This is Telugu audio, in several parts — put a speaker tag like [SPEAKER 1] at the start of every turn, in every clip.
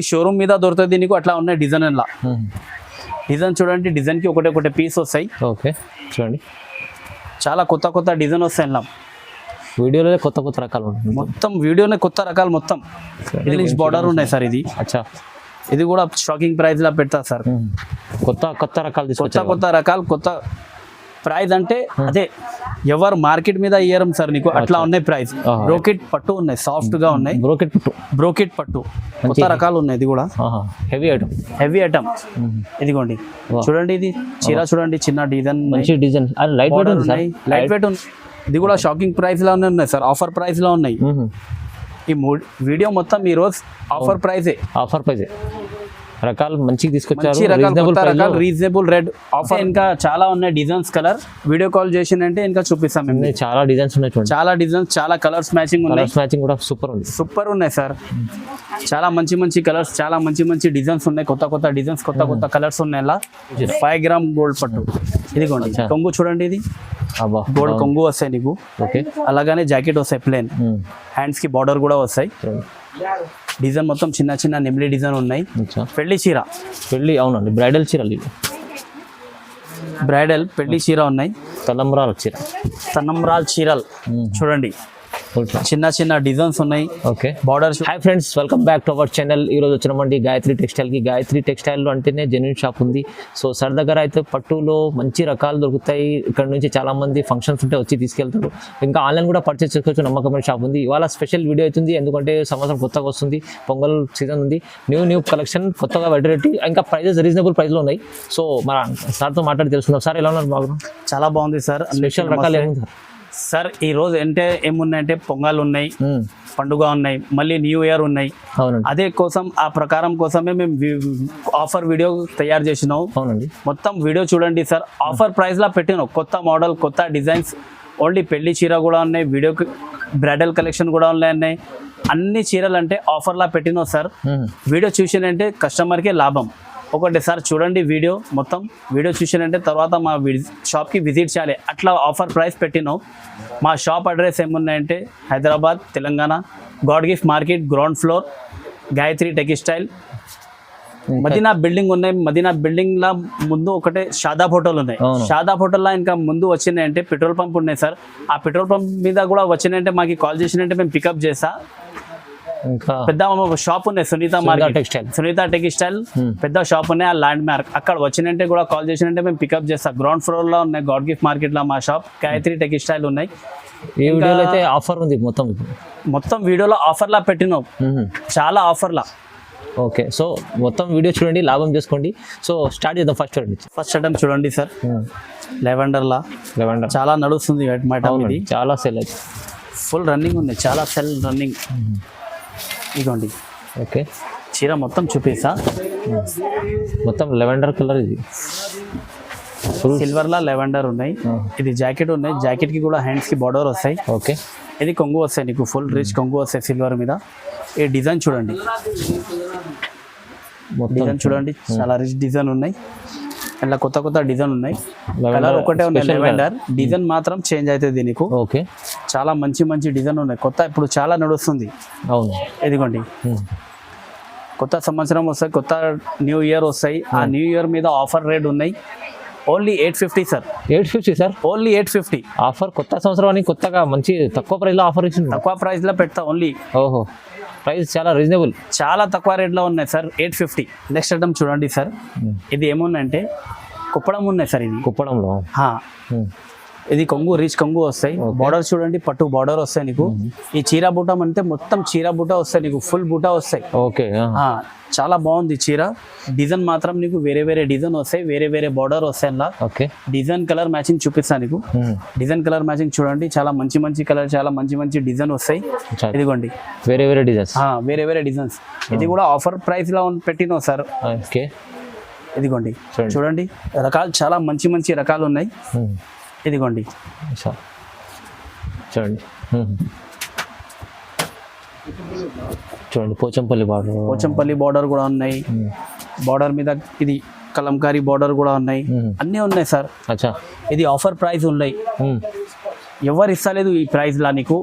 [SPEAKER 1] షోరూమ్ మీద దొరుకుతుంది నీకు అట్లా ఉన్నాయి డిజైన్ అలా. డిజైన్ చూడండి, డిజైన్ కి ఒకటే పీస్ వస్తాయి.
[SPEAKER 2] ఓకే చూడండి,
[SPEAKER 1] చాలా కొత్త కొత్త డిజైన్ వస్తాయి అలా.
[SPEAKER 2] వీడియోలో కొత్త కొత్త రకాలు ఉంటాయి,
[SPEAKER 1] మొత్తం వీడియోనే కొత్త రకాలు మొత్తం. ఇది బార్డర్ ఉన్నాయి సార్. ఇది
[SPEAKER 2] అచ్చా,
[SPEAKER 1] ఇది కూడా షాకింగ్ ప్రైస్ లా పెడతా సార్.
[SPEAKER 2] కొత్త కొత్త రకాలు
[SPEAKER 1] కొత్త కొత్త రకాలు, కొత్త ప్రైస్ అంటే అదే ఎవరు మార్కెట్ మీద ఇయ్యరం సార్ నీకు అట్లా ఉన్నాయి ప్రైస్. బ్రోకెట్ పట్టు ఉన్నాయి, సాఫ్ట్ గా ఉన్నాయి. బ్రోకెట్ పట్టు కొత్త రకాలు ఉన్నాయి. ఇది కూడా హెవీ ఐటమ్. ఇదిగోండి చూడండి, ఇది చీర చూడండి, చిన్న డిజైన్,
[SPEAKER 2] మంచి డిజైన్, లైట్
[SPEAKER 1] వెయిట్ ఉంది. ఇది కూడా షాకింగ్ ప్రైస్ లో ఉన్నాయి సార్, ఆఫర్ ప్రైస్ లో ఉన్నాయి. ఈ వీడియో మొత్తం ఈ రోజు ఆఫర్ ప్రైజే.
[SPEAKER 2] రకాలు మంచిగా తీసుకొచ్చారు,
[SPEAKER 1] రీజనబుల్ రేట్ ఆఫర్. ఇంకా చాలా ఉన్నాయి డిజైన్స్, కలర్ వీడియో కాల్ చేసిందంటే ఇంకా చూపిస్తాం మేము.
[SPEAKER 2] చాలా డిజైన్స్ ఉన్నాయి,
[SPEAKER 1] చాలా డిజైన్స్, చాలా కలర్స్ మ్యాచింగ్ ఉన్నాయి.
[SPEAKER 2] మ్యాచింగ్ కూడా సూపర్ ఉన్నాయి సార్.
[SPEAKER 1] చాలా మంచి మంచి కలర్స్, చాలా మంచి మంచి డిజైన్స్ ఉన్నాయి. కొత్త కొత్త డిజైన్స్, కొత్త కొత్త కలర్స్ ఉన్నాయి. అలా 5 గ్రామ్ గోల్డ్ పట్టు. ఇదిగోండి కొంగు చూడండి, ఇది గోల్డ్ కొంగు వస్తాయి నీకు. అలాగానే జాకెట్ వస్తాయి ప్లేన్, హ్యాండ్స్ కి బార్డర్ కూడా వస్తాయి. డిజైన్ మొత్తం చిన్న చిన్న నెమ్లీ డిజైన్ ఉన్నాయి. పెళ్లి చీర,
[SPEAKER 2] అవునండి, బ్రైడల్ చీరలు,
[SPEAKER 1] బ్రైడల్ పెళ్లి చీర ఉన్నాయి. తలంబ్రాల చీరలు చూడండి, చిన్న చిన్న డిజైన్స్ ఉన్నాయి.
[SPEAKER 2] Okay
[SPEAKER 1] borders.
[SPEAKER 2] Hi friends, welcome back to our channel. ఈ రోజు వచ్చినామండి గాయత్రి టెక్స్టైల్కి. గాయత్రి టెక్స్టైల్లో అంటేనే జెన్యూన్ షాప్ ఉంది. సో సార్ దగ్గర అయితే పట్టులో మంచి రకాలు దొరుకుతాయి. ఇక్కడ నుంచి చాలా మంది ఫంక్షన్స్ ఉంటే వచ్చి తీసుకెళ్తారు. ఇంకా ఆన్లైన్ కూడా పర్చేస్ చేసుకోవచ్చు, నమ్మకమైన షాప్ ఉంది. ఇవాళ స్పెషల్ వీడియో అవుతుంది, ఎందుకంటే సంవత్సరం కొత్తగా వస్తుంది, పొంగల్ సీజన్ ఉంది. న్యూ కలెక్షన్, కొత్తగా వెరైటీ, ఇంకా ప్రైజెస్ రీజనబుల్ ప్రైస్లో ఉన్నాయి. సో మన సార్తో మాట్లాడి తెలుసుకుందాం. సార్ ఎలా ఉన్నారు? బాగున్నాం,
[SPEAKER 1] చాలా బాగుంది సార్.
[SPEAKER 2] స్పెషల్ రకాలు ఏముంది
[SPEAKER 1] సార్? ఈ రోజు అంటే ఏమున్నాయంటే పొంగల్ ఉన్నాయి, పండుగ ఉన్నాయి, మళ్ళీ న్యూ ఇయర్ ఉన్నాయి. అదే కోసం ఆ ప్రకారం కోసమే మేము ఆఫర్ వీడియో తయారు చేసినాం. మొత్తం వీడియో చూడండి సార్. ఆఫర్ ప్రైస్ లా పెట్టినాం, కొత్త మోడల్, కొత్త డిజైన్స్. ఓన్లీ పెళ్లి చీర కూడా ఉన్నాయి, వీడియో బ్రైడల్ కలెక్షన్ కూడా ఉన్నాయి. అన్ని చీరలు అంటే ఆఫర్ లా పెట్టినాం సార్. వీడియో చూసినంటే కస్టమర్కే లాభం. ఒకటి సార్ చూడండి వీడియో మొత్తం. వీడియో చూసినంటే తర్వాత మా షాప్కి విజిట్ చేయాలి, అట్లా ఆఫర్ ప్రైస్ పెట్టినాం. మా షాప్ అడ్రస్ ఏమున్నాయంటే Hyderabad, Telangana, god gift market, ground floor, Gayatri textile. Madina building ఉన్నాయి. మదీనా బిల్డింగ్ లా ముందు ఒకటే షాదాబ్ హోటల్ ఉన్నాయి. షాదాబ్ హోటల్ లా ఇంకా ముందు వచ్చినాయంటే పెట్రోల్ పంప్ ఉన్నాయి సార్. ఆ పెట్రోల్ పంప్ మీద కూడా వచ్చినాయంటే మాకు కాల్ చేసినంటే మేము పికప్ చేస్తా. పెద్ద షాప్ ఉన్నాయి, సునీత టెక్స్టైల్ పెద్ద షాప్ ఉన్నాయి. ఆ ల్యాండ్ మార్క్ అక్కడ వచ్చినంటే కూడా కాల్ చేసినంటే మేము పికప్ చేస్తాం. గ్రౌండ్ ఫ్లోర్ లో ఉన్నాయి, గాడ్ గిఫ్ట్ మార్కెట్ లో మా షాప్ గాయత్రి టెక్స్టైల్ ఉన్నాయి.
[SPEAKER 2] ఈ వీడియోలో అయితే ఆఫర్ ఉంది,
[SPEAKER 1] మొత్తం వీడియోలో ఆఫర్ లా పెట్టినాం, చాలా ఆఫర్ లా.
[SPEAKER 2] ఓకే, సో మొత్తం వీడియో చూడండి, లాభం చేసుకోండి. సో స్టార్ట్ చేద్దాం. ఫస్ట్ ఐటమ్ చూడండి సార్, లెవెండర్ చాలా నడుస్తుంది. చాలా సెల్ అయితే
[SPEAKER 1] ఫుల్ రన్నింగ్ ఉంది, చాలా సెల్ రన్నింగ్. ఇదిగోండి
[SPEAKER 2] ఓకే,
[SPEAKER 1] చీర మొత్తం చూపిస్తా.
[SPEAKER 2] మొత్తం లెవెండర్ కలర్, ఇది
[SPEAKER 1] సిల్వర్ లా లెవెండర్ ఉన్నాయి. ఇది జాకెట్ ఉన్నాయి, జాకెట్ కి కూడా హ్యాండ్స్ కి బార్డర్ వస్తాయి.
[SPEAKER 2] ఓకే,
[SPEAKER 1] ఇది కొంగు వస్తాయి నీకు, ఫుల్ రిచ్ కొంగు వస్తాయి సిల్వర్ మీద. ఈ డిజైన్ చూడండి, చూడండి చాలా రిచ్ డిజైన్ ఉన్నాయి. ఇలా కొత్త కొత్త డిజైన్ ఉన్నాయి. కలర్ ఒకటే ఉన్నాయి లెవెండర్, డిజైన్ మాత్రం చేంజ్ అవుతుంది నీకు.
[SPEAKER 2] ఓకే,
[SPEAKER 1] చాలా మంచి మంచి డిజైన్ ఉన్నాయి. కొత్త ఇప్పుడు చాలా నడుస్తుంది.
[SPEAKER 2] అవును,
[SPEAKER 1] ఇదిగోండి కొత్త సంవత్సరం వస్తాయి, కొత్త న్యూ ఇయర్ వస్తాయి. ఆ న్యూ ఇయర్ మీద ఆఫర్ రేట్ ఉన్నాయి. Only 850 sir.
[SPEAKER 2] 850 sir,
[SPEAKER 1] only 850
[SPEAKER 2] offer. కొత్త సంవత్సరం అని కొత్తగా మంచి తక్కువ ప్రైస్ లో ఆఫర్ ఇచ్చింది.
[SPEAKER 1] తక్కువ ప్రైస్ లో పెడతా ఓన్లీ.
[SPEAKER 2] ఓహో, ప్రైస్ చాలా రీజనబుల్,
[SPEAKER 1] చాలా తక్కువ రేట్లో ఉన్నాయి సార్. 850. నెక్స్ట్ ఐటమ్ చూడండి సార్, ఇది ఏముందంటే కుప్పడం ఉన్నాయి సార్. ఇది
[SPEAKER 2] కుప్పడంలో
[SPEAKER 1] ఇది కొంగు, రిచ్ కొంగు వస్తాయి. బార్డర్ చూడండి, పట్టు బార్డర్ వస్తాయి నీకు. ఈ చీర బూట అంటే మొత్తం చీర బూట వస్తాయి నీకు, ఫుల్ బూట వస్తాయి.
[SPEAKER 2] ఓకే,
[SPEAKER 1] చాలా బాగుంది చీర. డిజైన్ మాత్రం నీకు వేరే వేరే డిజైన్ వస్తాయి, వేరే వేరే బార్డర్ వస్తాయి. అలా
[SPEAKER 2] ఓకే,
[SPEAKER 1] డిజైన్ కలర్ మ్యాచింగ్ చూపిస్తాను నీకు. డిజైన్ కలర్ మ్యాచింగ్ చూడండి, చాలా మంచి మంచి కలర్, చాలా మంచి మంచి డిజైన్ వస్తాయి. ఇదిగోండి
[SPEAKER 2] వేరే వేరే డిజైన్స్,
[SPEAKER 1] వేరే వేరే డిజైన్స్. ఇది కూడా ఆఫర్ ప్రైస్ లో పెట్టినాం సార్.
[SPEAKER 2] ఓకే,
[SPEAKER 1] ఇదిగోండి చూడండి, రకాలు చాలా మంచి మంచి రకాలు ఉన్నాయి. ఇదిగోండి
[SPEAKER 2] చూడండి, చూడండి పోచంపల్లి బార్డర్ కూడా ఉన్నాయి. బార్డర్ మీద ఇది కలంకారీ బార్డర్ కూడా ఉన్నాయి. అన్నీ ఉన్నాయి సార్. ఇది ఆఫర్ ప్రైస్ ఉన్నాయి, ఎవరు ఇస్తలేదు ఈ ప్రైస్ లా నీకు.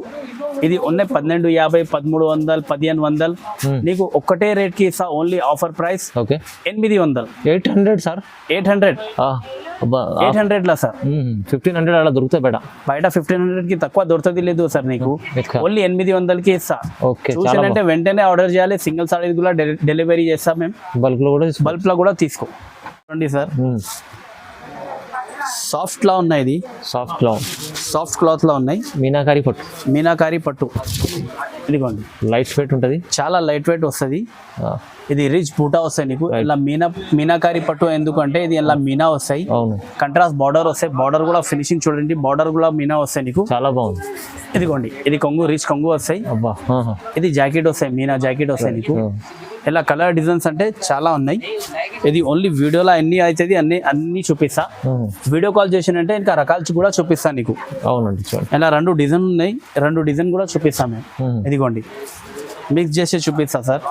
[SPEAKER 1] ఇది ఉన్నాయి 1250, 1300, 1500. నీకు ఒక్కటే రేట్ కి ఇస్తా, only offer price
[SPEAKER 2] okay
[SPEAKER 1] 800.
[SPEAKER 2] 800 sir,
[SPEAKER 1] 800 లా సార్.
[SPEAKER 2] 1500 అలా దొరుకుతాయి బయట.
[SPEAKER 1] బయట 1500 కి తక్కువ దొరుకుతుంది లేదు సార్ నీకు, ఓన్లీ 800 కి ఇస్తా.
[SPEAKER 2] ఓకే,
[SPEAKER 1] చూసానంటే వెంటనే ఆర్డర్ చేయాలి. సింగిల్ సారీ కూడా డెలివరీ చేస్తాం మేము.
[SPEAKER 2] బల్క్ లో కూడా
[SPEAKER 1] బల్క్ లో కూడా తీసుకో. చూడండి సార్, సాఫ్ట్ లా ఉన్నాయి. ఇది సాఫ్ట్ క్లాత్ లా ఉన్నాయి. మీనాకారి పట్టు ఇదిగోండి.
[SPEAKER 2] లైట్ వెయిట్ ఉంటుంది,
[SPEAKER 1] చాలా లైట్ వెయిట్ వస్తుంది. ఇది రిచ్ బూటా వస్తాయి నీకు. ఇలా మీనాకారి పట్టు ఎందుకంటే ఇది ఇలా మీనా వస్తాయి, కంట్రాస్ట్ బార్డర్ వస్తాయి. బార్డర్ కూడా ఫినిషింగ్ చూడండి, బార్డర్ కూడా మీనా వస్తాయి నీకు,
[SPEAKER 2] చాలా బాగుంది.
[SPEAKER 1] ఇదిగోండి, ఇది కొంగు, రిచ్ కొంగు వస్తాయి. ఇది జాకెట్ వస్తాయి, మీనా జాకెట్ వస్తాయి నీకు. ఇలా కలర్ డిజైన్స్ అంటే చాలా ఉన్నాయి. ఇది ఓన్లీ వీడియోలో అన్ని అవుతుంది, అన్ని చూపిస్తా. వీడియో కాల్ చేసినంటే ఇంకా రకాలు కూడా చూపిస్తాను నీకు.
[SPEAKER 2] అవునండి,
[SPEAKER 1] ఇలా 2 డిజైన్ ఉన్నాయి, 2 డిజైన్ కూడా చూపిస్తాం మేము. ఇదిగోండి, మిక్స్ చేసి చూపిస్తా సార్.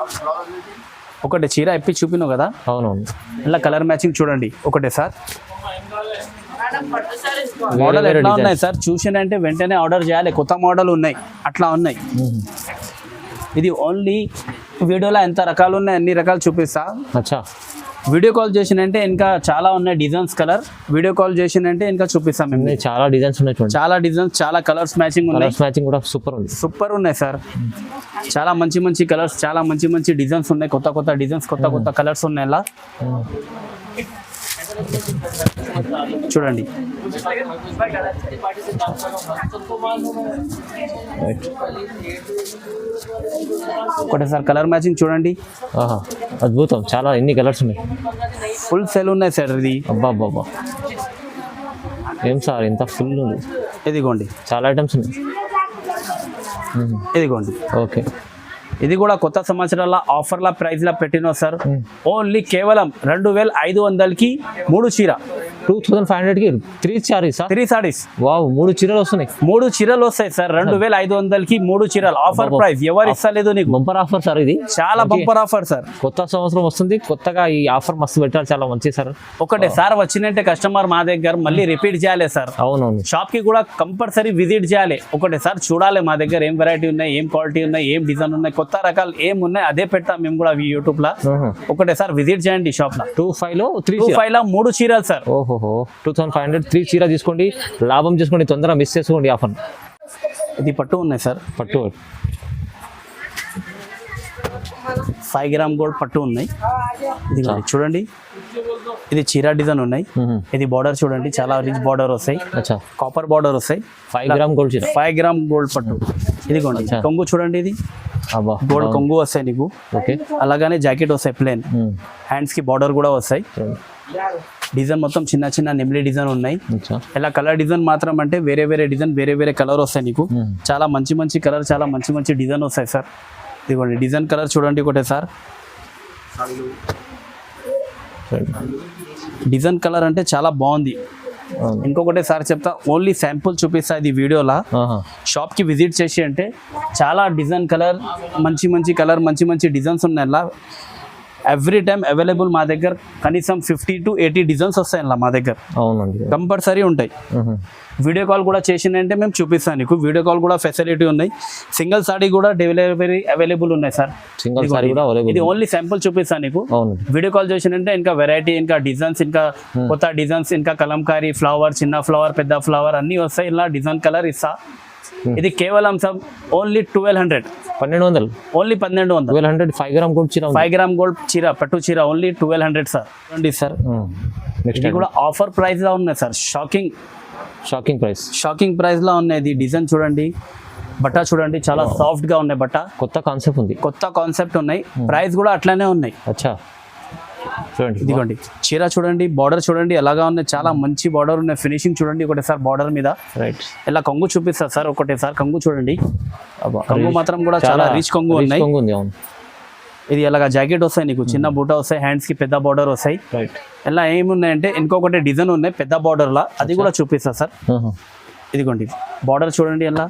[SPEAKER 1] ఒకటి చీర ఇప్పి చూపినావు కదా,
[SPEAKER 2] అవునవును.
[SPEAKER 1] ఇలా కలర్ మ్యాచింగ్ చూడండి ఒకటే సార్. మోడల్ ఎట్లా ఉన్నాయి సార్, చూసినంటే వెంటనే ఆర్డర్ చేయాలి. కొత్త మోడల్ ఉన్నాయి, అట్లా ఉన్నాయి. ఇది ఓన్లీ వీడియోలో ఎంత రకాలు ఉన్నాయి అన్ని రకాలు చూపిస్తా.
[SPEAKER 2] అచ్చా,
[SPEAKER 1] వీడియో కాల్ చేసినంటే ఇంకా చాలా ఉన్నాయి డిజైన్స్. కలర్ వీడియో కాల్ చేసినంటే ఇంకా చూపిస్తాం మేము.
[SPEAKER 2] చాలా డిజైన్స్ ఉన్నాయి,
[SPEAKER 1] చాలా డిజైన్స్, చాలా కలర్స్ మ్యాచింగ్ ఉన్నాయి.
[SPEAKER 2] మ్యాచింగ్ కూడా సూపర్ ఉన్నాయి సార్.
[SPEAKER 1] చాలా మంచి కలర్స్, చాలా మంచి డిజైన్స్ ఉన్నాయి. కొత్త డిజైన్స్, కొత్త కలర్స్ ఉన్నాయి. ఇలా చూడండి, ఒకటేసారి కలర్ మ్యాచింగ్ చూడండి.
[SPEAKER 2] అద్భుతం, చాలా ఎన్ని కలర్స్ ఉన్నాయి.
[SPEAKER 1] ఫుల్ సెల్ ఉన్నాయి సార్. ఇది
[SPEAKER 2] అబ్బా, ఏం సార్ ఇంత ఫుల్ ఉంది.
[SPEAKER 1] ఇదిగోండి,
[SPEAKER 2] చాలా ఐటమ్స్ ఉన్నాయి.
[SPEAKER 1] ఇదిగోండి,
[SPEAKER 2] ఓకే.
[SPEAKER 1] ఇది కూడా కొత్త సంవత్సరాల ఆఫర్ల ప్రైస్ లా పెట్టిన సార్. ఓన్లీ కేవలం 2500కి 3 చీర,
[SPEAKER 2] 2500కి 3 సారీస్. వావ్, 3 చీరలు వస్తున్నాయి.
[SPEAKER 1] 3 చీరలు వస్తాయి సార్. 2500కి 3 చీరలు ఆఫర్ ప్రైస్. ఎవరు ఇస్తలేదు నీకు,
[SPEAKER 2] బంపర్ ఆఫర్ సార్. ఇది
[SPEAKER 1] చాలా బంపర్ ఆఫర్ సార్.
[SPEAKER 2] కొత్త సంవత్సరం వస్తుంది, కొత్తగా ఈ ఆఫర్ మస్తు పెట్టారు, చాలా మంచిది సార్.
[SPEAKER 1] ఒకటే సార్ వచ్చినట్టే కస్టమర్ మా దగ్గర మళ్ళీ రిపీట్ చేయాలి సార్.
[SPEAKER 2] అవునవును,
[SPEAKER 1] షాప్ కి కూడా కంపల్సరీ విజిట్ చేయాలి. ఒకటే సార్ చూడాలి మా దగ్గర ఏం వెరైటీ ఉన్నాయి, ఏం క్వాలిటీ ఉన్నాయి, ఏం డిజైన్ ఉన్నాయి, కొత్త రకాలు ఏం ఉన్నాయి అదే పెడతాం మేము కూడా యూట్యూబ్ లో. ఒకటే సార్ విజిట్ చేయండి షాప్ లో.
[SPEAKER 2] 25
[SPEAKER 1] లో 3 చీరలు సార్.
[SPEAKER 2] ఓహో, 2500 3 చీర తీసుకోండి, లాభం చేసుకోండి, తొందరగా మిస్ చేసుకోండి ఆఫర్.
[SPEAKER 1] ఇది పట్టు ఉన్నాయి సార్.
[SPEAKER 2] పట్టు
[SPEAKER 1] 5 గ్రామ్ గోల్డ్ పట్టు ఉన్నాయి. ఇది చూడండి, ఇది చీర డిజైన్ ఉన్నాయి. ఇది బార్డర్ చూడండి, చాలా రిచ్ బార్డర్ వస్తాయి. కాపర్ బార్డర్ వస్తాయి.
[SPEAKER 2] 5 గ్రామ్ గోల్డ్ చీర,
[SPEAKER 1] 5 గ్రామ్ గోల్డ్ పట్టు. ఇదిగోండి, కొంగు చూడండి, ఇది గోల్డ్ కొంగు వస్తాయి నీకు. అలాగనే జాకెట్ వస్తాయి ప్లేన్, హ్యాండ్స్ కి బార్డర్ కూడా వస్తాయి. డిజైన్ మొత్తం చిన్న నెమ్లీ డిజైన్ ఉన్నాయి. ఇలా కలర్ డిజైన్ మాత్రం అంటే వేరే డిజైన్, వేరే కలర్ వస్తాయి నీకు. చాలా మంచి కలర్, చాలా మంచి డిజైన్ వస్తాయి సార్. ఇదిగోండి, డిజైన్ కలర్ చూడండి ఒకటే సార్. డిజైన్ కలర్ అంటే చాలా బాగుంది. ఇంకొకటి సార్ చెప్తా, ఓన్లీ శాంపుల్ చూపిస్తా ఇది వీడియోలా. షాప్ కి విజిట్ చేసి అంటే చాలా డిజైన్ కలర్, మంచి కలర్, మంచి డిజైన్స్ ఉన్నాయి. అలా ఎవ్రీ టైం అవైలబుల్ మా దగ్గర. కనీసం 50 to 80 డిజైన్స్ వస్తాయి అలా మా దగ్గర.
[SPEAKER 2] అవునండి,
[SPEAKER 1] కంపల్సరీ ఉంటాయి. వీడియో కాల్ కూడా చేసిందంటే మేము చూపిస్తాను నీకు. వీడియో కాల్ కూడా ఫెసిలిటీ ఉన్నాయి. సింగిల్ సారీ కూడా డెలివరీ అవైలబుల్ ఉన్నాయి సార్. ఇది ఓన్లీ శాంపుల్ చూపిస్తాను నీకు. వీడియో కాల్ చేసిందంటే ఇంకా వెరైటీ, ఇంకా డిజైన్స్, ఇంకా కొత్త డిజైన్స్, ఇంకా కలంకారీ ఫ్లవర్, చిన్న ఫ్లవర్, పెద్ద ఫ్లవర్ అన్ని వస్తాయి. ఇలా డిజైన్ కలర్ ఇస్తా. ఇది కేవలం sir only 1200. Only 1200.
[SPEAKER 2] 5 gram gold చీర,
[SPEAKER 1] 5 గ్రామ్ గోల్డ్ చీర, పట్టు చీర ఓన్లీ 1200 సార్. చూడండి సార్, ఇది కూడా ఆఫర్ ప్రైస్ లా ఉన్నాయి సార్. షాకింగ్ ప్రైస్ లా ఉన్నాయి. ఇది డిజైన్ చూడండి, బట్ట చూడండి, చాలా సాఫ్ట్ గా ఉన్నాయి. బట్ట
[SPEAKER 2] కొత్త కాన్సెప్ట్
[SPEAKER 1] ఉన్నాయి. ప్రైస్ కూడా అట్లానే ఉన్నాయి. ఇదిగోండి, చీర చూడండి, బార్డర్ చూడండి ఎలాగా ఉన్నాయి. చాలా మంచి బార్డర్ ఉన్నాయి. ఫినిషింగ్ చూడండి ఒకటేసారి బార్డర్ మీద. ఇలా కొంగు చూపిస్తా సార్. ఒకటేసారి కొంగు చూడండి, కొంగు మాత్రం కూడా చాలా రిచ్ కొంగు ఉన్నాయి. ఇది ఎలాగా జాకెట్ వస్తాయి నీకు, చిన్న బూటా వస్తాయి, హ్యాండ్స్ కి పెద్ద బార్డర్ వస్తాయి. ఇలా ఏమున్నాయంటే ఇంకొకటి డిజైన్ ఉన్నాయి పెద్ద బార్డర్ లా, అది కూడా చూపిస్తా సార్. ఇదిగోండి, బార్డర్ చూడండి, ఎలా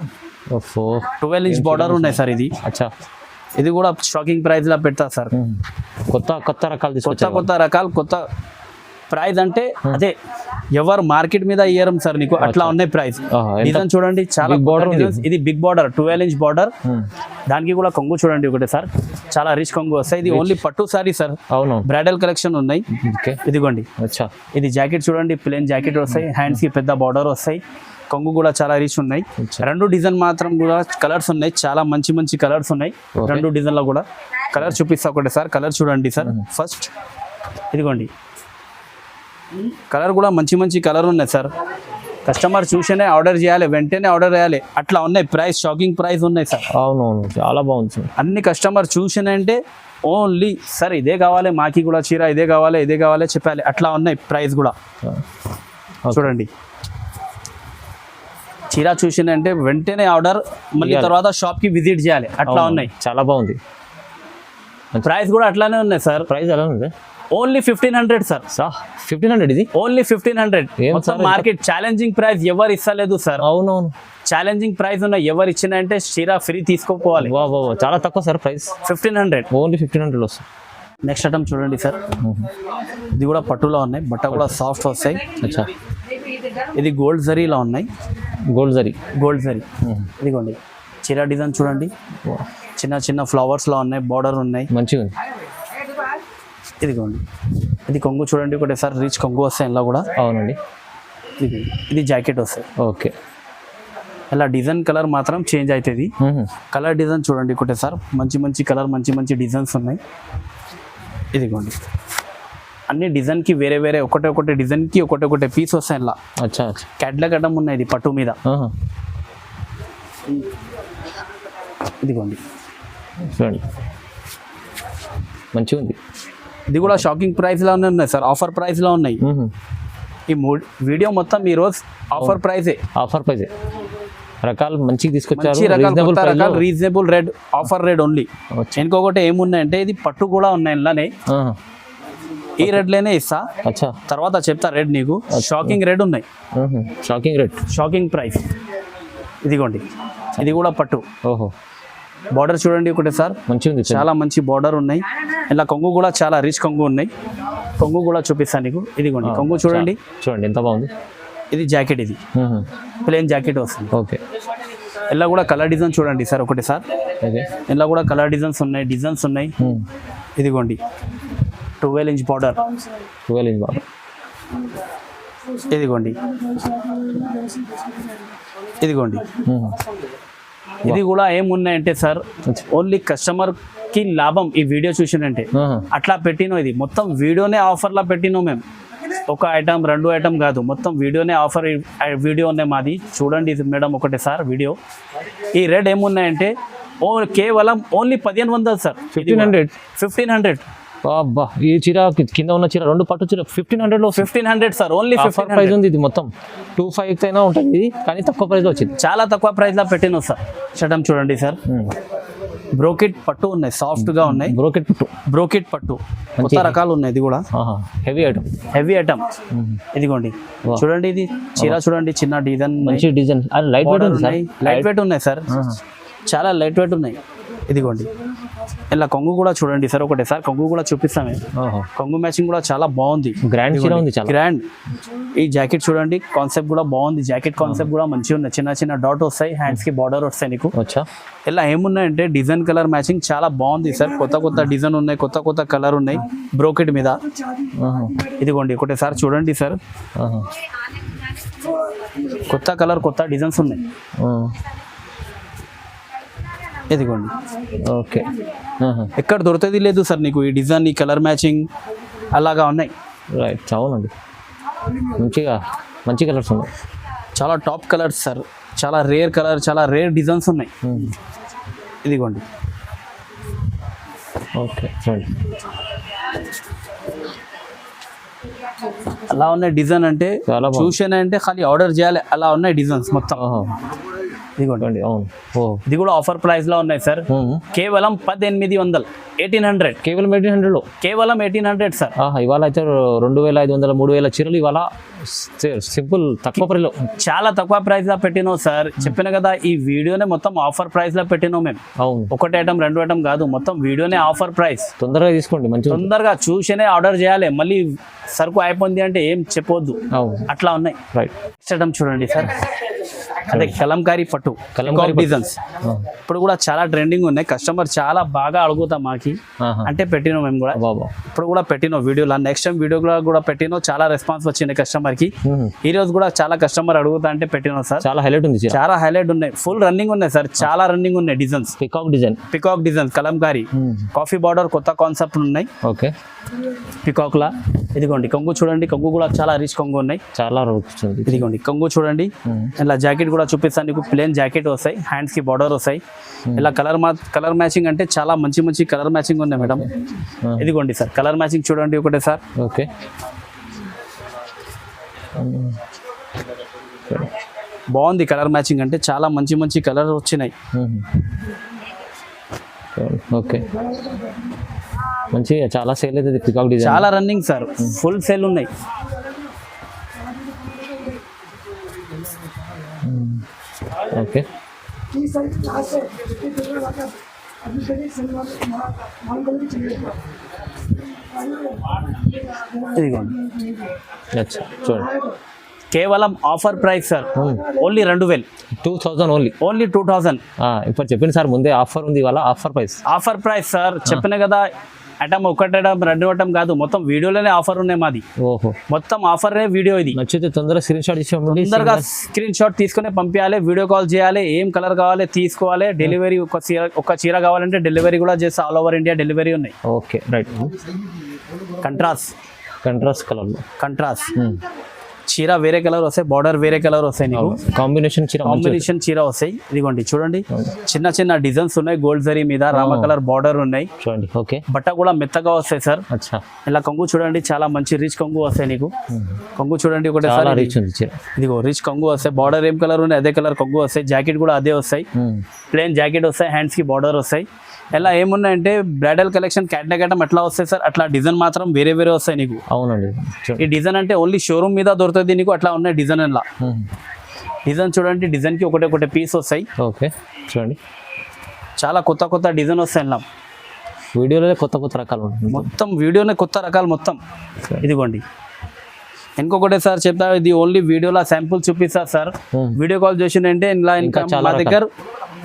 [SPEAKER 1] 12 ఇంచ్ బార్డర్ ఉన్నాయి సార్. ఇది కూడా షాకింగ్ ప్రైస్ లా పెడతా సార్.
[SPEAKER 2] కొత్త రకాలు,
[SPEAKER 1] కొత్త రకాలు, కొత్త ప్రైస్ అంటే అదే ఎవరు మార్కెట్ మీద ఇయ్యరం సార్ నీకు అట్లా ఉన్నాయి ప్రైస్. డిజైన్ చూడండి చాలా
[SPEAKER 2] border ఉంది.
[SPEAKER 1] ఇది బిగ్ బార్డర్ 12" బార్డర్. దానికి కూడా కొంగు చూడండి ఒకటి సార్, చాలా రిచ్ కొంగు వస్తాయి. ఇది ఓన్లీ పట్టు సారీ సార్,
[SPEAKER 2] అవును
[SPEAKER 1] బ్రైడల్ కలెక్షన్ ఉన్నాయి. ఇదిగోండి
[SPEAKER 2] అచ్చా
[SPEAKER 1] ఇది జాకెట్ చూడండి, ప్లేన్ జాకెట్ వస్తాయి, హ్యాండ్స్ కి పెద్ద బార్డర్ వస్తాయి, కొంగు కూడా చాలా రిచ్ ఉన్నాయి. రెండు డిజైన్ మాత్రం కూడా కలర్స్ ఉన్నాయి, చాలా మంచి మంచి కలర్స్ ఉన్నాయి. రెండు డిజైన్ లో కూడా కలర్ చూపిస్తా ఒకటి సార్. కలర్ చూడండి సార్, ఫస్ట్ ఇదిగోండి కలర్ కూడా మంచి మంచి కలర్ ఉన్నాయి సార్. కస్టమర్ చూసేనే ఆర్డర్ చేయాలి, వెంటనే ఆర్డర్ చేయాలి, అట్లా ఉన్నాయి. ప్రైస్ షాకింగ్ ప్రైస్ ఉన్నాయి సార్.
[SPEAKER 2] అవునవును చాలా బాగుంది సార్.
[SPEAKER 1] అన్ని కస్టమర్ చూసేనంటే ఓన్లీ సార్ ఇదే కావాలి, మాకి కూడా చీర ఇదే కావాలి, ఇదే కావాలి చెప్పాలి, అట్లా ఉన్నాయి. ప్రైస్ కూడా చూడండి, చీర చూసినంటే వెంటనే ఆర్డర్, మళ్ళీ తర్వాత షాప్ కి విజిట్ చేయాలి, అట్లా ఉన్నాయి.
[SPEAKER 2] చాలా బాగుంది.
[SPEAKER 1] ప్రైస్ కూడా అట్లానే ఉన్నాయి సార్.
[SPEAKER 2] ప్రైస్ ఎలా ఉంది?
[SPEAKER 1] Only 1500 sir.
[SPEAKER 2] 1500 ఇది
[SPEAKER 1] ఓన్లీ 1500. మార్కెట్ ఛాలెంజింగ్ ప్రైస్ ఎవరు ఇస్తలేదు సార్.
[SPEAKER 2] అవునవును
[SPEAKER 1] ఛాలెంజింగ్ ప్రైస్ ఉన్న ఎవరు ఇచ్చినంటే చీర ఫ్రీ తీసుకోపోవాలి.
[SPEAKER 2] చాలా తక్కువ సార్ ప్రైస్,
[SPEAKER 1] 1500.
[SPEAKER 2] ఓన్లీ 1500 వస్తుంది.
[SPEAKER 1] నెక్స్ట్ ఐటమ్ చూడండి సార్, ఇది కూడా పట్టులో ఉన్నాయి, బట్ట కూడా సాఫ్ట్ వస్తాయి.
[SPEAKER 2] అచ్చా
[SPEAKER 1] ఇది గోల్డ్ జరీలో ఉన్నాయి,
[SPEAKER 2] గోల్డ్ జరీ.
[SPEAKER 1] ఇదిగోండి చీర డిజైన్ చూడండి, చిన్న చిన్న ఫ్లవర్స్ లో ఉన్నాయి, బార్డర్ ఉన్నాయి,
[SPEAKER 2] మంచిగా ఉంది.
[SPEAKER 1] ఇదిగోండి ఇది కొంగు చూడండి ఒకటి సార్, రిచ్ కొంగు వస్తాయి ఇలా కూడా.
[SPEAKER 2] అవునండి
[SPEAKER 1] ఇది జాకెట్ వస్తాయి.
[SPEAKER 2] ఓకే
[SPEAKER 1] ఇలా డిజైన్ కలర్ మాత్రం చేంజ్ అవుతుంది. కలర్ డిజైన్ చూడండి ఒకటి సార్, మంచి మంచి కలర్, మంచి మంచి డిజైన్స్ ఉన్నాయి. ఇదిగోండి అన్ని డిజైన్ కి వేరే వేరే ఒకటి డిజైన్ కి ఒకటి పీస్ వస్తాయి ఇలా.
[SPEAKER 2] అచ్చా
[SPEAKER 1] క్యాట్లాగ్ ఐటమ్ ఉన్నాయి ఇది పట్టు మీద. ఇదిగోండి
[SPEAKER 2] చూడండి మంచిగా ఉంది.
[SPEAKER 1] ఇది కూడా షాకింగ్ ప్రైస్ లో ఉన్నాయి సార్, ఆఫర్ ప్రైస్ లో ఉన్నాయి. ఈ వీడియో మొత్తం ఈ రోజు ఆఫర్ ప్రైజే.
[SPEAKER 2] ఆఫర్ ప్రైజే రకాలు మంచిగా తీసుకొచ్చారు,
[SPEAKER 1] reasonable rate, offer rate only. ఇంకొకటి ఏమున్నాయంటే ఇది పట్టు కూడా ఉన్నాయి ఇలానే, ఈ రేట్ లోనే ఇస్తా.
[SPEAKER 2] అచ్చా
[SPEAKER 1] తర్వాత చెప్తా రేట్ నీకు. షాకింగ్ రేట్ ఉన్నాయి, షాకింగ్ ప్రైస్. ఇదిగోండి ఇది కూడా పట్టు.
[SPEAKER 2] ఓహో
[SPEAKER 1] బార్డర్ చూడండి ఒకటి సార్,
[SPEAKER 2] మంచిగా ఉంది,
[SPEAKER 1] చాలా మంచి బార్డర్ ఉన్నాయి. ఇలా కొంగు కూడా చాలా రిచ్ కొంగు ఉన్నాయి. కొంగు కూడా చూపిస్తాను నీకు. ఇదిగోండి కొంగు చూడండి,
[SPEAKER 2] చూడండి ఎంత బాగుంది.
[SPEAKER 1] ఇది జాకెట్, ఇది ప్లేన్ జాకెట్ వస్తుంది.
[SPEAKER 2] ఓకే
[SPEAKER 1] ఇలా కూడా కలర్ డిజైన్ చూడండి సార్ ఒకటి సార్, ఇలా కూడా కలర్ డిజైన్స్ ఉన్నాయి. ఇదిగోండి 12" బార్డర్. ఇదిగోండి ఇది కూడా ఏమున్నాయంటే సార్, ఓన్లీ కస్టమర్ కి లాభం. ఈ వీడియో చూసినంటే అట్లా పెట్టినో, ఇది మొత్తం వీడియోనే ఆఫర్ లా పెట్టినో మేము. ఒక ఐటమ్ 2 ఐటమ్ కాదు, మొత్తం వీడియోనే ఆఫర్. వీడియో ఉన్నాయి మాది చూడండి మేడం ఒకటి సార్ వీడియో. ఈ రేట్ ఏమున్నాయంటే కేవలం ఓన్లీ 1500 సార్. 1500.
[SPEAKER 2] అబ్బా ఈ చీర కింద ఉన్న చీర రెండు పట్టు చీర 1500 లో.
[SPEAKER 1] 1500 సార్, ఓన్లీ 1500
[SPEAKER 2] ప్రైస్ ఉంది. ఇది మొత్తం 25 అయినా ఉంటుంది ఇది, కానీ తక్కువ ప్రైస్ లో వచ్చింది.
[SPEAKER 1] చాలా తక్కువ ప్రైస్ లో పెట్టిన సార్. షటం చూడండి సార్, బ్రోకెట్ పట్టు ఉన్నాయి, సాఫ్ట్ గా ఉన్నాయి. బ్రోకెట్ పట్టు కొత్త రకాలు ఉన్నాయి. ఇది కూడా హెవీ ఐటమ్. ఇదిగోండి చూడండి, ఇది చీర చూడండి, చిన్న డిజైన్,
[SPEAKER 2] మంచి డిజైన్, లైట్
[SPEAKER 1] వెయిట్ ఉన్నాయి సార్, చాలా లైట్ వెయిట్ ఉన్నాయి. ఇదిగోండి ఇలా కొంగు కూడా చూడండి సార్ ఒకటి సార్, కొంగు కూడా చూపిస్తామే. కొంగు మ్యాచింగ్ కూడా చాలా బాగుంది, గ్రాండ్. ఈ జాకెట్ చూడండి, కాన్సెప్ట్ కూడా బాగుంది. జాకెట్ కాన్సెప్ట్ కూడా మంచిగా ఉంది, చిన్న చిన్న డాట్ వస్తాయి, హ్యాండ్స్ కి బార్డర్ వస్తాయి నీకు. ఇలా ఏమున్నాయంటే డిజైన్ కలర్ మ్యాచింగ్ చాలా బాగుంది సార్. కొత్త డిజైన్ ఉన్నాయి, కొత్త కలర్ ఉన్నాయి బ్రోకెట్ మీద. ఇదిగోండి ఒకటి సార్ చూడండి సార్, కొత్త కలర్, కొత్త డిజైన్స్ ఉన్నాయి. ఇదిగోండి
[SPEAKER 2] ఓకే,
[SPEAKER 1] ఎక్కడ దొరుకుతుంది లేదు సార్ నీకు ఈ డిజైన్, ఈ కలర్ మ్యాచింగ్ అలాగా ఉన్నాయి.
[SPEAKER 2] రైట్, అవునండి మంచి కలర్స్ ఉన్నాయి,
[SPEAKER 1] చాలా టాప్ కలర్స్ సార్, చాలా రేర్ కలర్, చాలా రేర్ డిజైన్స్ ఉన్నాయి. ఇదిగోండి
[SPEAKER 2] ఓకే చూడండి
[SPEAKER 1] అలా ఉన్నాయి డిజైన్ అంటే చూసానంటే ఖాళీ ఆర్డర్ చేయాలి, అలా ఉన్నాయి డిజైన్స్ మొత్తం. ఇదిగోండి
[SPEAKER 2] అవును. ఓ
[SPEAKER 1] ఇది కూడా ఆఫర్ ప్రైస్ లో ఉన్నాయి సార్. కేవలం 1800, 1800,
[SPEAKER 2] కేవలం 1800లో,
[SPEAKER 1] కేవలం 1800 సార్.
[SPEAKER 2] ఇవాళ అయితే 2500 3000 చీరలు ఇవాళ సింపుల్ తక్కువ ప్రైస్లో,
[SPEAKER 1] చాలా తక్కువ ప్రైస్ లో పెట్టినాం సార్. చెప్పిన కదా ఈ వీడియోనే మొత్తం ఆఫర్ ప్రైస్ లో పెట్టినాం మేము.
[SPEAKER 2] అవును,
[SPEAKER 1] ఒకటి ఐటమ్ రెండు ఐటమ్ కాదు, మొత్తం వీడియోనే ఆఫర్ ప్రైస్.
[SPEAKER 2] తొందరగా తీసుకోండి, మంచి
[SPEAKER 1] తొందరగా చూసేనే ఆర్డర్ చేయాలి. మళ్ళీ సరుకు అయిపోయింది అంటే ఏం చెప్పొద్దు, అట్లా ఉన్నాయి.
[SPEAKER 2] రైట్.
[SPEAKER 1] నెక్స్ట్ ఐటమ్ చూడండి సార్, అదే కలంకారీ పట్టు,
[SPEAKER 2] కలంకారీ
[SPEAKER 1] డిజైన్స్. ఇప్పుడు కూడా చాలా ట్రెండింగ్ ఉన్నాయి. కస్టమర్ చాలా బాగా అడుగుతాం మాకి అంటే పెట్టినాం మేము కూడా. ఇప్పుడు కూడా పెట్టినాం వీడియోలో. నెక్స్ట్ టైం వీడియోలో కూడా పెట్టినాం. చాలా రెస్పాన్స్ వచ్చింది కస్టమర్ కి. ఈ రోజు కూడా చాలా కస్టమర్ అడుగుతా అంటే పెట్టినాం సార్.
[SPEAKER 2] చాలా హైలైట్ ఉంది,
[SPEAKER 1] చాలా హైలైట్ ఉన్నాయి. ఫుల్ రన్నింగ్ ఉన్నాయి సార్, చాలా రన్నింగ్ ఉన్నాయి designs. Peacock design Kalamkari, coffee border కొత్త కాన్సెప్ట్ ఉన్నాయి.
[SPEAKER 2] ఓకే,
[SPEAKER 1] పికాక్ లా. ఇదిగోండి కొంగు చూడండి, కొంగు కూడా చాలా రిచ్ కొంగు ఉన్నాయి,
[SPEAKER 2] చాలా.
[SPEAKER 1] ఇదిగోండి కొంగు చూడండి. ఇలా జాకెట్ కూడా చూపిస్తాను నీకు. ప్లేన్ జాకెట్ వస్తాయి, హ్యాండ్స్ కి బార్డర్ వస్తాయి. ఇలా కలర్ మ్యాచింగ్ అంటే చాలా మంచి మంచి కలర్ మ్యాచింగ్ ఉన్నాయి మేడం. ఇదిగోండి సార్ కలర్ మ్యాచింగ్ చూడండి ఒకటే సార్.
[SPEAKER 2] ఓకే,
[SPEAKER 1] బాగుంది కలర్ మ్యాచింగ్ అంటే చాలా మంచి మంచి కలర్ వచ్చినాయి.
[SPEAKER 2] ఓకే, మంచిగా చాలా సేల్ అవుతుంది పికాక్ డిజైన్.
[SPEAKER 1] చాలా రన్నింగ్ సార్, ఫుల్ సేల్ ఉన్నాయి.
[SPEAKER 2] ఓకే,
[SPEAKER 1] ఇదిగోండి
[SPEAKER 2] చూడండి,
[SPEAKER 1] కేవలం offer price sir. Only
[SPEAKER 2] 2000
[SPEAKER 1] only 2000.
[SPEAKER 2] ఇప్పుడు చెప్పింది సార్ ముందే ఆఫర్ ఉంది ఇవాళ. Offer price sir. చెప్పిన కదా ఐటమ్ ఒకటి ఐటమ్ రెండు ఐటమ్ కాదు, మొత్తం వీడియోలోనే ఆఫర్ ఉన్నాయి మాది. ఓహో,
[SPEAKER 1] మొత్తం ఆఫర్ వీడియో. ఇది
[SPEAKER 2] నచ్చితే తొందరగా
[SPEAKER 1] స్క్రీన్ షాట్ తీసుకుని పంపించాలి, వీడియో కాల్ చేయాలి, ఏం కలర్ కావాలి తీసుకోవాలి. డెలివరీ ఒక చీర కావాలంటే డెలివరీ కూడా చేస్తే ఆల్ ఓవర్ ఇండియా డెలివరీ ఉన్నాయి.
[SPEAKER 2] Okay, right. కంట్రాస్ట్
[SPEAKER 1] కంట్రాస్ట్ చీర వేరే కలర్ వస్తాయి, బార్డర్ వేరే కలర్ వస్తాయి, నీకు
[SPEAKER 2] కాంబినేషన్ చీర
[SPEAKER 1] వస్తాయి. ఇదిగోండి చూడండి, చిన్న చిన్న డిజైన్స్ ఉన్నాయి. గోల్డ్ జరీ మీద రామ కలర్ బార్డర్ ఉన్నాయి
[SPEAKER 2] చూడండి. ఓకే,
[SPEAKER 1] బట్ట కూడా మెత్తగా వస్తాయి సార్. ఇలా కొంగు చూడండి, చాలా మంచి రిచ్ కొంగు వస్తాయి నీకు. కొంగు చూడండి ఒకటేసారి
[SPEAKER 2] రిచ్ ఉంది చీర.
[SPEAKER 1] ఇదిగో రిచ్ కొంగు వస్తాయి, బార్డర్ ఏం కలర్ ఉన్నాయి అదే కలర్ కొంగు వస్తాయి. జాకెట్ కూడా అదే వస్తాయి, ప్లేన్ జాకెట్ వస్తాయి, హ్యాండ్స్ కి బార్డర్ వస్తాయి. ఎలా ఏమున్నాయంటే బ్రైడల్ కలెక్షన్ క్యాటలాగ్ ఐటమ్ ఎట్లా వస్తాయి సార్, అట్లా డిజైన్ మాత్రం వేరే వేరే వస్తాయి నీకు.
[SPEAKER 2] అవునండి,
[SPEAKER 1] ఈ డిజైన్ అంటే ఓన్లీ షోరూమ్ మీద దొరుకుతుంది నీకు. అట్లా ఉన్నాయి డిజైన్. అలా డిజైన్ చూడండి, డిజైన్ కి ఒకటే పీస్ వస్తాయి.
[SPEAKER 2] ఓకే, చూడండి
[SPEAKER 1] చాలా కొత్త డిజైన్ వస్తాయి. ఇలా
[SPEAKER 2] వీడియోలో కొత్త రకాలు
[SPEAKER 1] మొత్తం వీడియోనే కొత్త రకాలు మొత్తం. ఇదిగోండి ఇంకొకటే సార్ చెప్తా, ఇది ఓన్లీ వీడియోలో శాంపుల్ చూపిస్తా సార్. వీడియో కాల్ చేసిందంటే ఇలా ఇంకా మా దగ్గర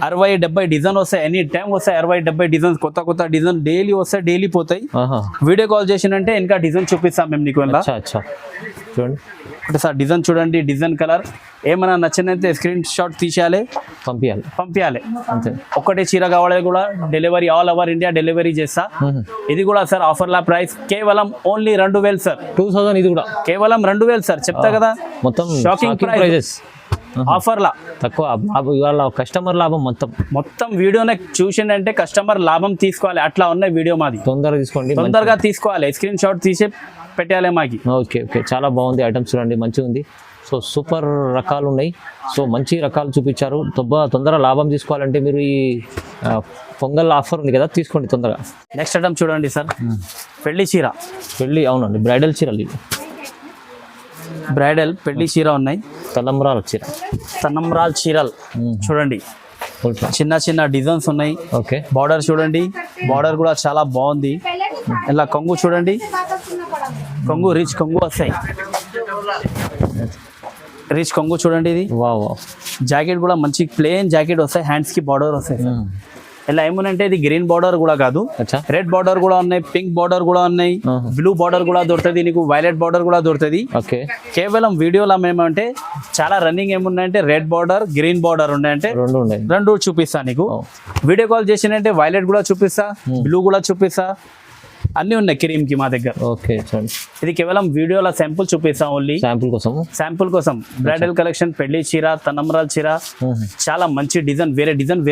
[SPEAKER 1] 60-70 డిజైన్ వస్తాయి. ఎనీ టైం వస్తాయి 60-70 డిజైన్స్, కొత్త డిజైన్ డైలీ వస్తాయి, డైలీ పోతాయి. వీడియో కాల్ చేసిందంటే ఇంకా డిజైన్ చూపిస్తాం మేము నీకు.
[SPEAKER 2] చూడండి
[SPEAKER 1] ఒకటి సార్ డిజైన్ చూడండి, డిజైన్ కలర్ ఏమైనా నచ్చినైతే స్క్రీన్ షాట్ తీసేయాలి, పంపించాలి అంతే. ఒక్కటే చీర కావాలి కూడా delivery all over India delivery చేస్తా. ఇది కూడా సార్ ఆఫర్ లా ప్రైస్ కేవలం ఓన్లీ 2000 సార్.
[SPEAKER 2] 2000 ఇది కూడా కేవలం
[SPEAKER 1] 2000 సార్. చెప్తా కదా
[SPEAKER 2] మొత్తం
[SPEAKER 1] షాకింగ్ ప్రైజెస్ ఆఫర్ లా.
[SPEAKER 2] తక్కువ ఇవాళ కస్టమర్ లాభం మొత్తం
[SPEAKER 1] వీడియోనే చూసిండంటే కస్టమర్ లాభం తీసుకోవాలి. అట్లా ఉన్నాయి వీడియో మాది. తొందరగా తీసుకోవాలి, స్క్రీన్ షాట్ తీసి పెట్టాలి మాకి.
[SPEAKER 2] ఓకే, చాలా బాగుంది ఐటమ్స్ చూడండి, మంచిగా ఉంది. సో సూపర్ రకాలు ఉన్నాయి. సో మంచి రకాలు చూపించారు. తొందరగా లాభం తీసుకోవాలంటే మీరు ఈ పొంగల్ ఆఫర్ ఉంది కదా, తీసుకోండి తొందరగా.
[SPEAKER 1] నెక్స్ట్ ఐటమ్ చూడండి సార్, పెళ్లి చీర.
[SPEAKER 2] అవునండి, బ్రైడల్ చీరలు.
[SPEAKER 1] బ్రైడల్ పెళ్లి చీర ఉన్నాయి. తలంబ్రాల చీరలు చూడండి, చిన్న డిజైన్స్ ఉన్నాయి.
[SPEAKER 2] ఓకే,
[SPEAKER 1] బార్డర్ చూడండి, బార్డర్ కూడా చాలా బాగుంది. ఇలా కొంగు చూడండి, కొంగు రిచ్ కొంగు వస్తాయి. రిచ్ కొంగు చూడండి. ఇది జాకెట్ కూడా మంచి ప్లేన్ జాకెట్ వస్తాయి, హ్యాండ్స్ కి బార్డర్ వస్తాయి. ఇలా ఏమనంటే ఇది గ్రీన్ బార్డర్ కూడా కాదు, రెడ్ బార్డర్ కూడా ఉన్నాయి, పింక్ బార్డర్ కూడా ఉన్నాయి, బ్లూ బార్డర్ కూడా దొరుకుతుంది నీకు, వైలెట్ బార్డర్ కూడా దొరుకుతుంది. కేవలం వీడియోలో ఏమంటే చాలా రన్నింగ్ ఏమున్నాయంటే రెడ్ బార్డర్, గ్రీన్ బార్డర్ ఉన్నాయంటే రెండు చూపిస్తా నీకు. వీడియో కాల్ చేసినంటే వైలెట్ కూడా చూపిస్తా, బ్లూ కూడా చూపిస్తా, అన్ని ఉన్నాయి క్రీమ్ కి మా దగ్గర.
[SPEAKER 2] ఓకే,
[SPEAKER 1] ఇది కేవలం వీడియోలో శాంపుల్ చూపిస్తాం, ఓన్లీ శాంపుల్ కోసం. బ్రైడల్ కలెక్షన్, పెళ్లి చీర, తలంబ్రాల చీర, చాలా మంచి డిజైన్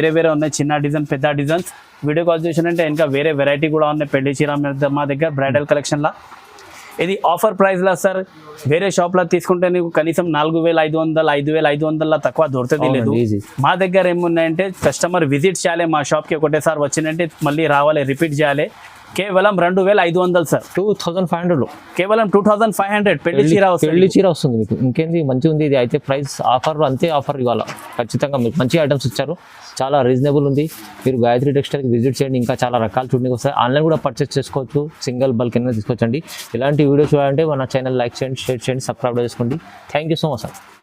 [SPEAKER 1] వేరే ఉన్నాయి. చిన్న డిజైన్, పెద్ద డిజైన్స్. వీడియో కాల్ చేసినంటే ఇంకా వేరే వెరైటీ కూడా ఉన్నాయి పెళ్లి చీర మా దగ్గర బ్రైడల్ కలెక్షన్ లా. ఇది ఆఫర్ ప్రైస్లో సార్. వేరే షాప్లో తీసుకుంటే నీకు కనీసం 4,500 5,500 తక్కువ దొరుకుతుంది లేదు.
[SPEAKER 2] ఈజీ.
[SPEAKER 1] మా దగ్గర ఏమున్నాయంటే కస్టమర్ విజిట్ చేయాలి మా షాప్కి, ఒకటేసారి వచ్చిందంటే మళ్ళీ రావాలి, రిపీట్ చేయాలి. కేవలం 2,500 సార్.
[SPEAKER 2] 2,500
[SPEAKER 1] కేవలం 2,500 పెళ్లి చీర వస్తుంది.
[SPEAKER 2] పెళ్లి చీర వస్తుంది మీకు. ఇంకేంది మంచిగా ఉంది ఇది అయితే. ప్రైస్ ఆఫర్ అంతే ఆఫర్ ఇవాళ ఖచ్చితంగా మీకు మంచి ఐటమ్స్ ఇచ్చారు, చాలా రీజనబుల్ ఉంది. మీరు గాయత్రి టెక్స్టైల్కి విజిట్ చేయండి, ఇంకా చాలా రకాలు చూడడానికి వస్తాయి. ఆన్లైన్ కూడా పర్చేస్ చేసుకోవచ్చు, సింగిల్ బల్క్ అయినా తీసుకోవచ్చండి. ఇలాంటి వీడియో చూడాలంటే మన ఛానల్ లైక్ చేయండి, షేర్ చేయండి, సబ్స్క్రైబ్ చేసుకోండి. Thank you so much sir.